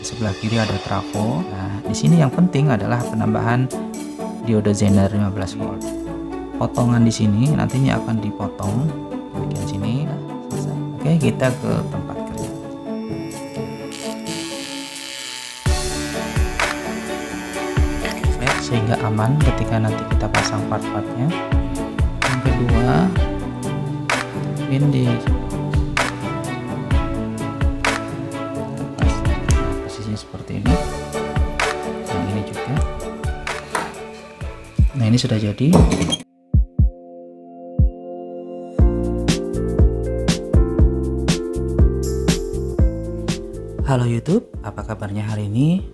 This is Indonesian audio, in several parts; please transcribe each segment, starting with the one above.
di sebelah kiri ada trafo. Nah, di sini yang penting adalah penambahan diode Zener 15 volt. Potongan di sini nantinya akan dipotong bagian sini. Selesai. Oke, kita ke tempat kerja. Sehingga aman ketika nanti kita pasang part-partnya. Yang kedua, pin di posisinya seperti ini. Yang ini juga. Nah, ini sudah jadi. Halo YouTube, apa kabarnya hari ini?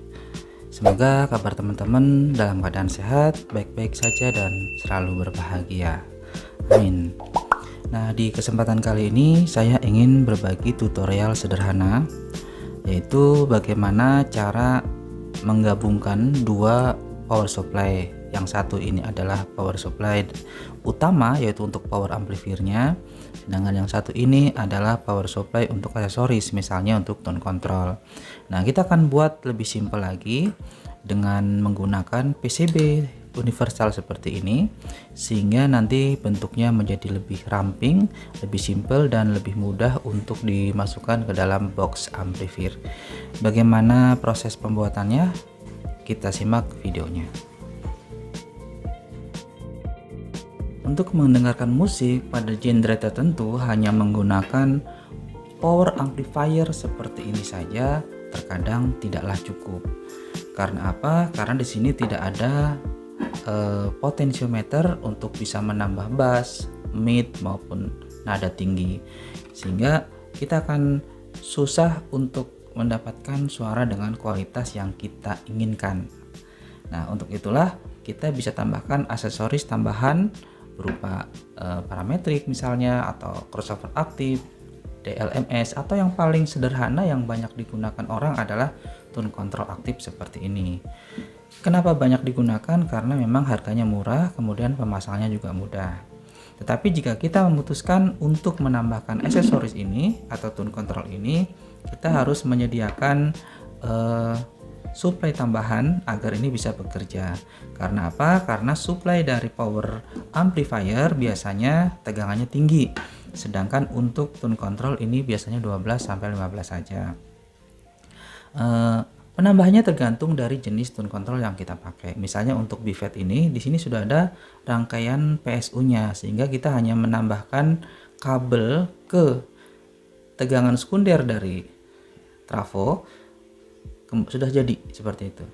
Semoga kabar teman-teman dalam keadaan sehat, baik-baik saja dan selalu berbahagia. Amin. Nah, di kesempatan kali ini saya ingin berbagi tutorial sederhana, yaitu bagaimana cara menggabungkan dua power supply. Yang satu ini adalah power supply utama, yaitu untuk power amplifiernya, sedangkan yang satu ini adalah power supply untuk aksesoris, misalnya untuk tone control. Nah, kita akan buat lebih simpel lagi dengan menggunakan PCB universal seperti ini, sehingga nanti bentuknya menjadi lebih ramping, lebih simpel dan lebih mudah untuk dimasukkan ke dalam box amplifier. Bagaimana proses pembuatannya? Kita simak videonya. Untuk mendengarkan musik pada genre tertentu hanya menggunakan power amplifier seperti ini saja terkadang tidaklah cukup. Karena apa? Karena di sini tidak ada potensiometer untuk bisa menambah bass, mid maupun nada tinggi, sehingga kita akan susah untuk mendapatkan suara dengan kualitas yang kita inginkan. Nah, untuk itulah kita bisa tambahkan aksesoris tambahan berupa parametrik misalnya, atau crossover aktif, DLMS, atau yang paling sederhana yang banyak digunakan orang adalah tone control aktif seperti ini. Kenapa banyak digunakan? Karena memang harganya murah, kemudian pemasangannya juga mudah. Tetapi jika kita memutuskan untuk menambahkan aksesoris ini atau tone control ini, kita harus menyediakan supply tambahan agar ini bisa bekerja. Karena apa? Karena supply dari power amplifier biasanya tegangannya tinggi, sedangkan untuk tone control ini biasanya 12-15 saja. Penambahannya tergantung dari jenis tone control yang kita pakai. Misalnya untuk BFET ini, di sini sudah ada rangkaian PSU-nya, sehingga kita hanya menambahkan kabel ke tegangan sekunder dari trafo, sudah jadi seperti itu.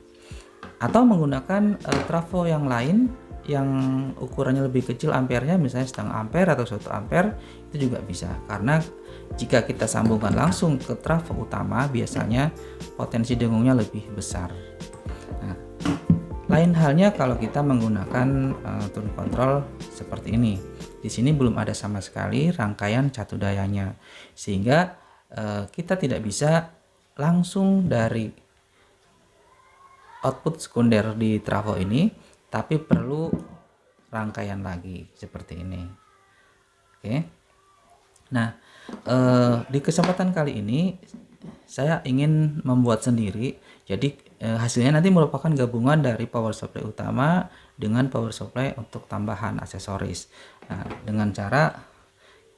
Atau menggunakan trafo yang lain yang ukurannya lebih kecil ampernya, misalnya setengah ampere atau 1 ampere, itu juga bisa. Karena jika kita sambungkan langsung ke trafo utama, biasanya potensi dengungnya lebih besar. Nah, lain halnya kalau kita menggunakan tone control seperti ini. Di sini belum ada sama sekali rangkaian catu dayanya, sehingga kita tidak bisa langsung dari output sekunder di trafo ini, tapi perlu rangkaian lagi seperti ini. Oke. Nah, di kesempatan kali ini saya ingin membuat sendiri. Jadi hasilnya nanti merupakan gabungan dari power supply utama dengan power supply untuk tambahan aksesoris. Nah, dengan cara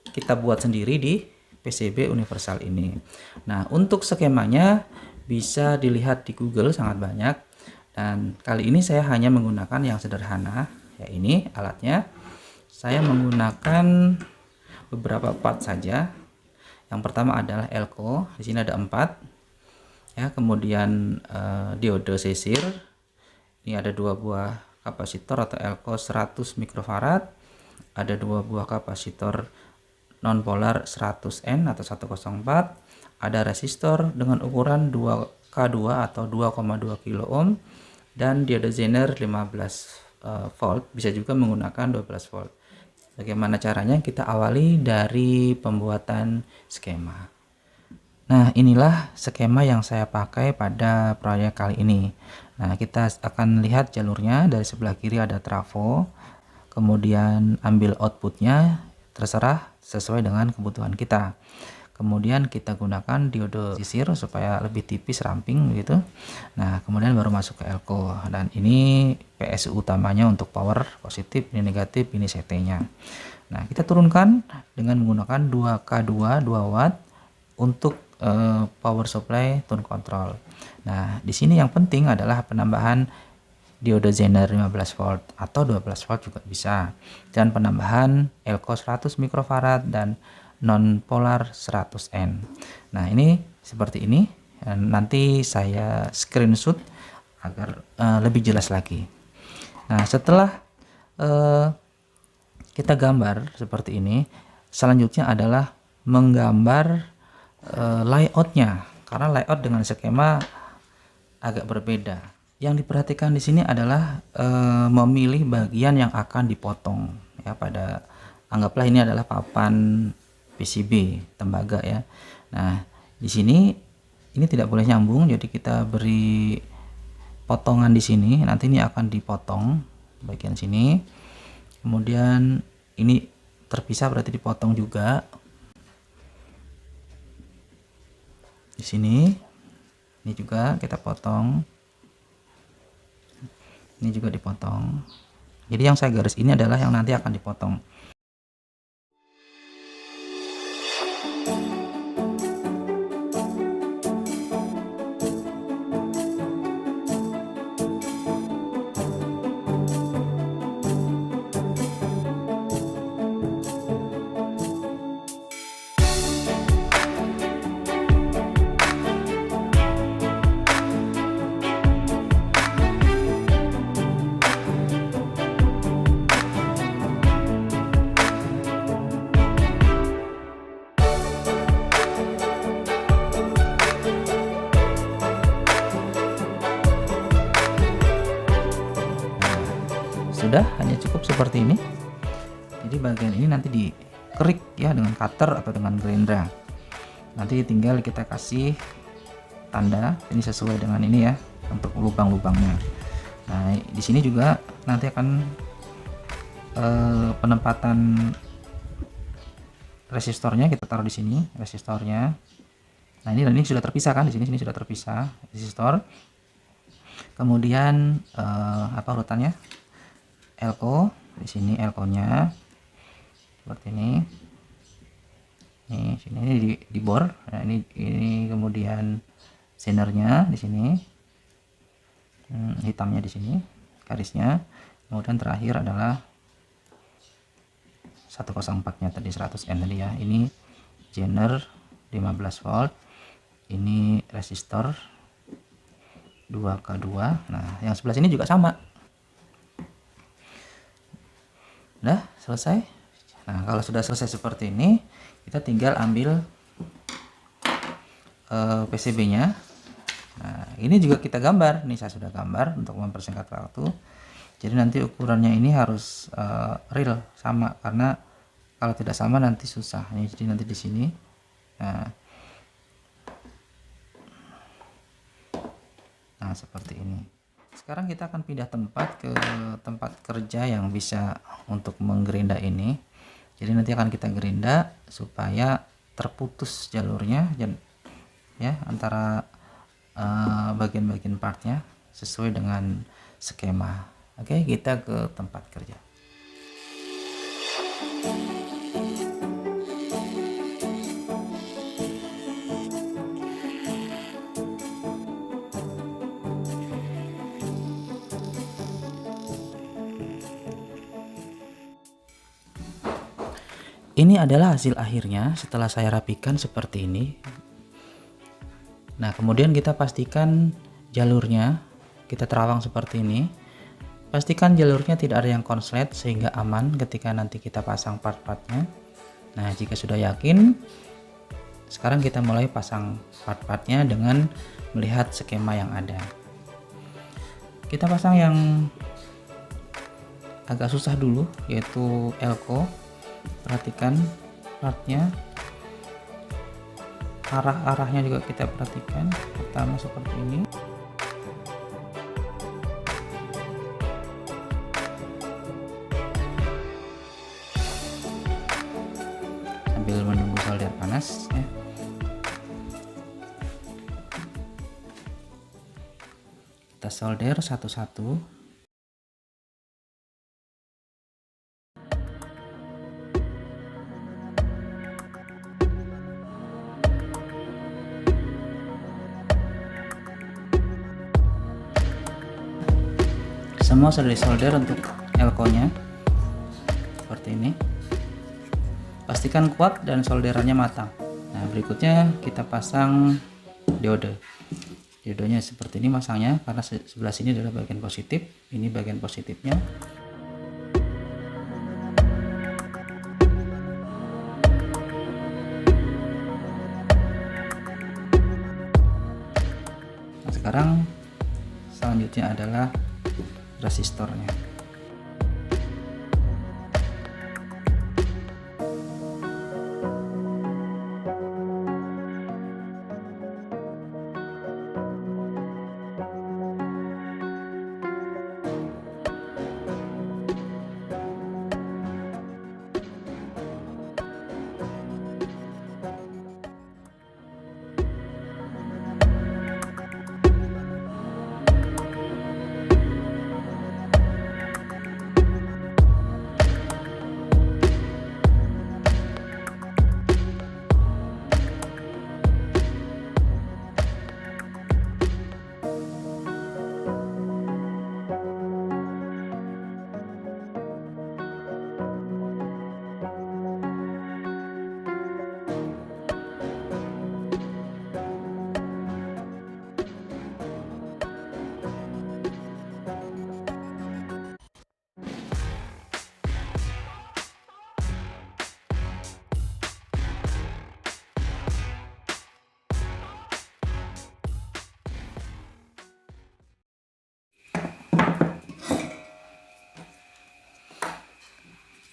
kita buat sendiri di PCB universal ini. Nah, untuk skemanya bisa dilihat di Google, sangat banyak. Dan kali ini saya hanya menggunakan yang sederhana, ya ini alatnya. Saya menggunakan beberapa part saja. Yang pertama adalah elko, di sini ada 4. Ya, kemudian diode sisir. Ini ada 2 buah kapasitor atau elko 100 mikrofarad. Ada 2 buah kapasitor nonpolar 100N atau 104. Ada resistor dengan ukuran 2K2 atau 2,2 kilo ohm. Dan diode Zener 15 volt, bisa juga menggunakan 12 volt. Bagaimana caranya? Kita awali dari pembuatan skema. Nah, inilah skema yang saya pakai pada proyek kali ini. Nah, kita akan lihat jalurnya. Dari sebelah kiri ada trafo, kemudian ambil outputnya, terserah sesuai dengan kebutuhan kita. kemudian kita gunakan diode sisir supaya lebih tipis ramping gitu. Nah, kemudian baru masuk ke elko, dan ini PSU utamanya untuk power positif, ini negatif, ini CT-nya. Nah, kita turunkan dengan menggunakan 2K2 2 watt untuk power supply tone control. Nah, di sini yang penting adalah penambahan diode Zener 15 volt atau 12 volt juga bisa, dan penambahan elko 100 mikrofarad dan non polar 100N. Nah, ini seperti ini. Nanti saya screenshot agar lebih jelas lagi. Nah, setelah kita gambar seperti ini, selanjutnya adalah menggambar layoutnya, karena layout dengan skema agak berbeda. Yang diperhatikan di sini adalah memilih bagian yang akan dipotong ya, pada anggaplah ini adalah papan PCB tembaga ya. Nah, di sini ini tidak boleh nyambung, jadi kita beri potongan di sini. Nanti ini akan dipotong bagian sini. Kemudian ini terpisah, berarti dipotong juga di sini. Ini juga kita potong, ini juga dipotong. Jadi yang saya garis ini adalah yang nanti akan dipotong. Sudah, hanya cukup seperti ini. Jadi bagian ini nanti dikerik ya dengan cutter atau dengan gerendra. Nanti tinggal kita kasih tanda ini sesuai dengan ini ya untuk lubang-lubangnya. Nah, di sini juga nanti akan penempatan resistornya kita taruh di sini, resistornya. Nah, ini sudah terpisah kan, di sini sudah terpisah resistor. Kemudian apa urutannya? Elko, di sini elkonya seperti ini. Nih, sini ini di bor. Nah, ini kemudian zenernya di sini. Hitamnya di sini, garisnya. Kemudian terakhir adalah 104-nya tadi, 100N tadi ya. Ini zener 15 volt. Ini resistor 2K2. Nah, yang sebelah sini juga sama. Udah selesai. Nah, kalau sudah selesai seperti ini, kita tinggal ambil PCB-nya. Nah, ini juga kita gambar. Ini saya sudah gambar untuk mempersingkat waktu. Jadi nanti ukurannya ini harus real sama, karena kalau tidak sama nanti susah. Jadi nanti di sini. Nah, seperti ini. Sekarang kita akan pindah tempat ke tempat kerja yang bisa untuk menggerinda ini. Jadi nanti akan kita gerinda supaya terputus jalurnya ya antara bagian-bagian partnya sesuai dengan skema. Oke, kita ke tempat kerja. Ini adalah hasil akhirnya setelah saya rapikan seperti ini. Nah, kemudian kita pastikan jalurnya, kita terawang seperti ini. Pastikan jalurnya tidak ada yang konslet sehingga aman ketika nanti kita pasang part-partnya. Nah, jika sudah yakin, sekarang kita mulai pasang part-partnya dengan melihat skema yang ada. Kita pasang yang agak susah dulu, yaitu elko. Perhatikan partnya, arah-arahnya juga kita perhatikan. Pertama seperti ini, sambil menunggu solder panas ya. Kita solder satu-satu. Semua sudah disolder untuk elko-nya seperti ini. Pastikan kuat dan solderannya matang. Nah, berikutnya kita pasang diode. Diodenya seperti ini masangnya, karena sebelah sini adalah bagian positif, ini bagian positifnya. Nah, sekarang selanjutnya adalah resistornya.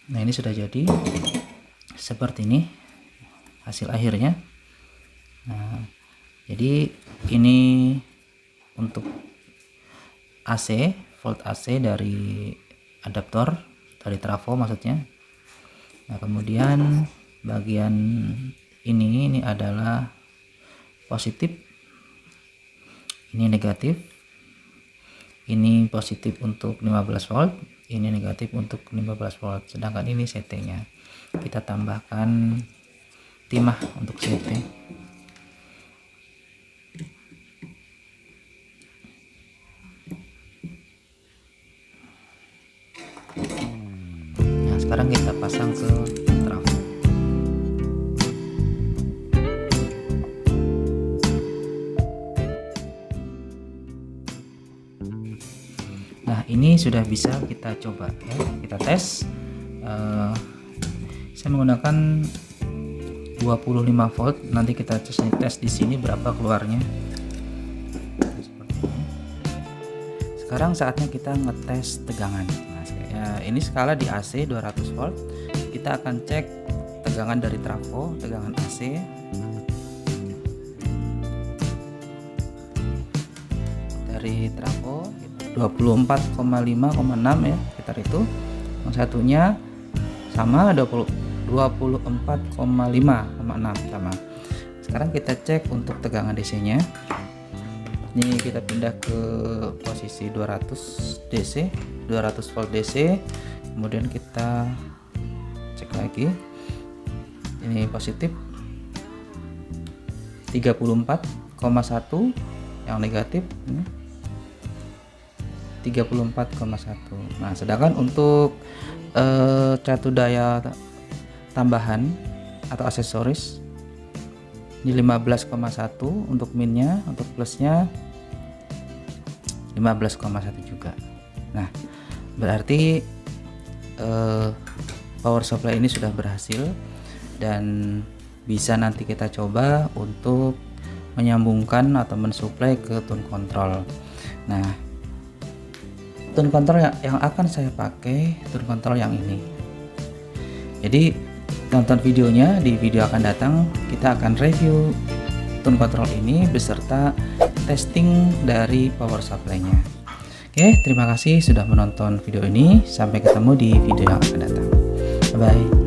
Nah, ini sudah jadi seperti ini hasil akhirnya. Nah, jadi ini untuk AC, volt AC dari adaptor, dari trafo maksudnya. Nah, kemudian bagian ini adalah positif, ini negatif. Ini positif untuk 15 volt, ini negatif untuk 15 volt. Sedangkan ini CT-nya. Kita tambahkan timah untuk CT. Nah, sekarang kita pasang ke trafo. Nah, ini sudah bisa kita coba ya, kita tes. Saya menggunakan 25 volt. Nanti kita tes di sini berapa keluarnya. Seperti ini. Sekarang saatnya kita ngetes tegangan. Nah, ini skala di AC 200 volt. Kita akan cek tegangan dari trafo, tegangan AC. Dari trafo 24,5,6 ya, sekitar itu. Yang satunya sama 24,5,6 sama. Sekarang kita cek untuk tegangan DC-nya. Ini kita pindah ke posisi 200 DC, 200 volt DC. Kemudian kita cek lagi. Ini positif 34,1, yang negatif 34,1. Nah, sedangkan untuk catu daya tambahan atau aksesoris ini 15,1 untuk minnya, untuk plusnya 15,1 juga. Nah, berarti power supply ini sudah berhasil dan bisa nanti kita coba untuk menyambungkan atau mensuplai ke tune control. Nah, tune control yang akan saya pakai tune control yang ini. Jadi tonton videonya, di video akan datang kita akan review tune control ini beserta testing dari power supply-nya. Oke, terima kasih sudah menonton video ini. Sampai ketemu di video yang akan datang. Bye bye.